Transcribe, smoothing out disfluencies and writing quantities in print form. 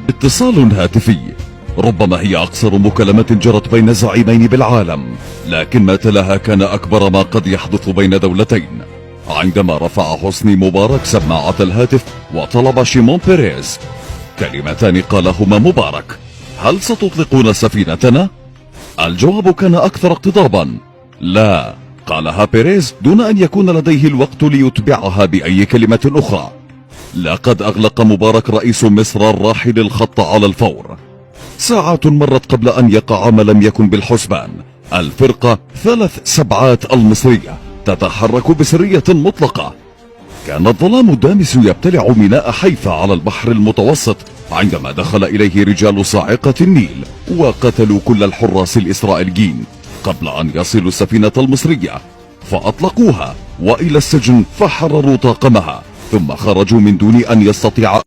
اتصال هاتفي. ربما هي أقصر مكالمة جرت بين زعيمين بالعالم، لكن ما تلاها كان أكبر ما قد يحدث بين دولتين، عندما رفع حسني مبارك سماعة الهاتف وطلب شيمون بيريز. كلمتان قالهما مبارك: هل ستطلقون سفينتنا؟ الجواب كان أكثر اقتضابا: لا، قالها بيريز دون أن يكون لديه الوقت ليتبعها بأي كلمة أخرى. لقد أغلق مبارك رئيس مصر الراحل الخط على الفور. ساعات مرت قبل أن يقع ما لم يكن بالحسبان. الفرقة 3 سبعات المصرية تتحرك بسرية مطلقة. كان الظلام الدامس يبتلع ميناء حيفا على البحر المتوسط عندما دخل إليه رجال صاعقة النيل وقتلوا كل الحراس الإسرائيليين قبل أن يصلوا السفينة المصرية، فأطلقوها وإلى السجن فحرروا طاقمها، ثم خرجوا من دون أن يستطيع